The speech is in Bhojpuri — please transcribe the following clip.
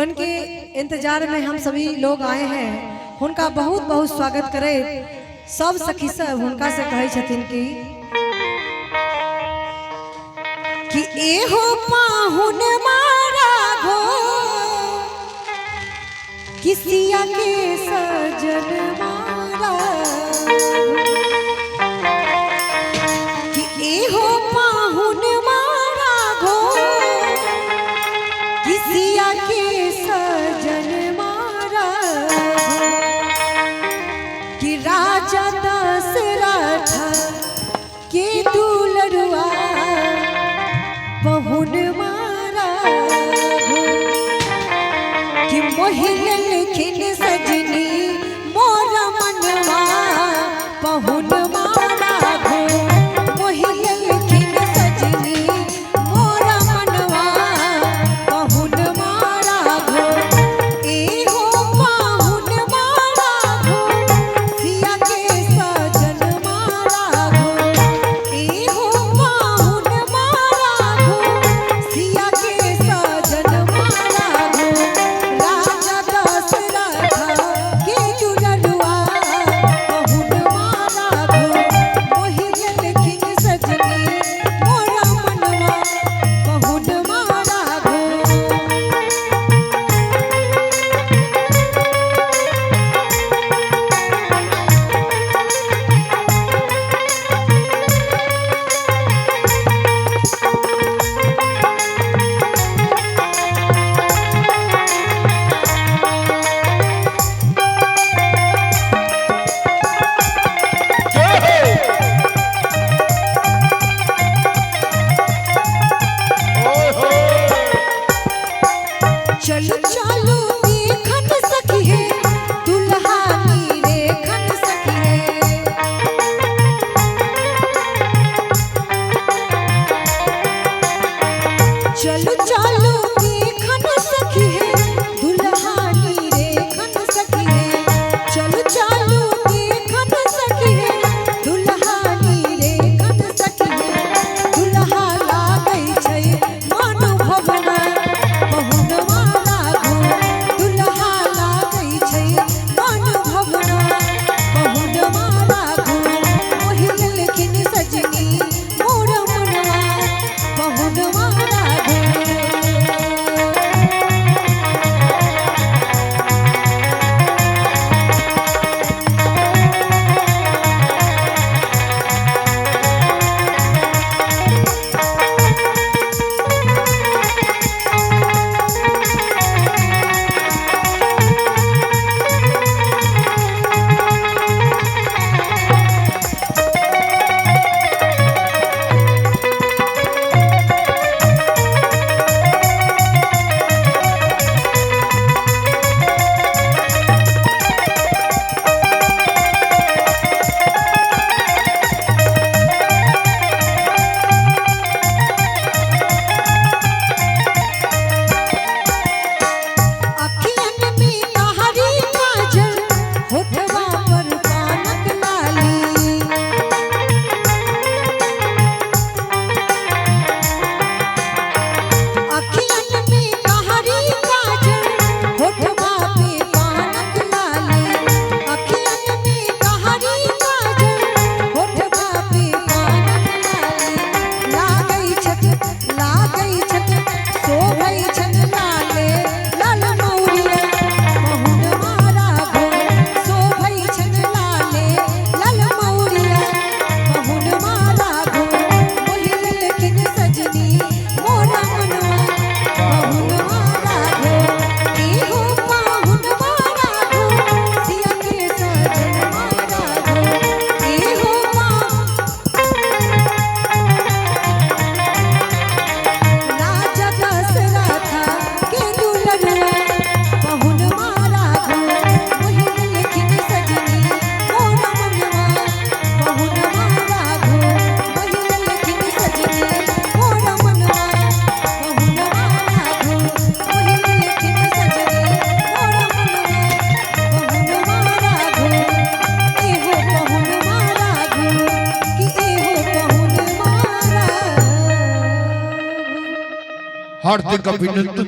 उनके इंतजार में हम सभी लोग आए हैं। उनका बहुत बहुत स्वागत करे। सब सखी सब उनका से कहे छथिन कि एहो पाहुन मारा घो किसिया के सजन मारा कि एहो पाहुन मारा घो किसिया के सजन मारा कि राजा दशरथ के दुलरुआ बहुन मारा कि मोहिल खिन सजनी मोरा मनवा बहुन मारा घो मोहिल खिन सजनी मोरा मनवा बहुन मारा घो एहो बहुन मारा घो सिया के सजन मारा घो एहो बहुन मारा घो सिया के सजन मारा घो राजा दशरथ के दुलरुआ बहुन मारा घो मोहिल खिन सजनी मोरा मनवा बहुन मारा घो। चलो चलो देखन सखी है दुल्हा नीरे खन सखी है चलो चलो देखन सखी है दुल्हा नीरे खन सखी है चलो चलो देखन सखी है दुल्हा नीरे खन सखी है दुल्हा लागै छै मन भवना बहुन मारा घो दुल्हा लागै छै मन भवना बहुन मारा घो मोहिल खिन सजनी मोरा मनवा बहुन मारा घो। अखियन में तहरी काजल होठवा पर पानक लाली अखियन में तहरी काजल होठवा पे पानक लाली अखियन में तहरी काजल होठवा पे पानक लाली लागै छत शोभै छन लाले लाल मौरिया बहुन मारा घो शोभै छन लाले लाल मौरिया बहुन मारा घो मोहिल खिन सजनी मोरा मनवा बहुन मारा घो एहो पाहुन मारा घो सिया के सजन मारा घो एहो राजा दशरथ के दुलरुआ बहुन मारा घो मोहिल खिन सजनी मोरा मनवा बहुन मारा घो मोहिल खिन सजनी मोरा मनवा बहुन मारा घो मोहिल खिन सजनी मोरा मनवा बहुन मारा घो एहो बहुन मारा घो कि एहो बहुन मारा घो। हार्दिक अभिनंदन।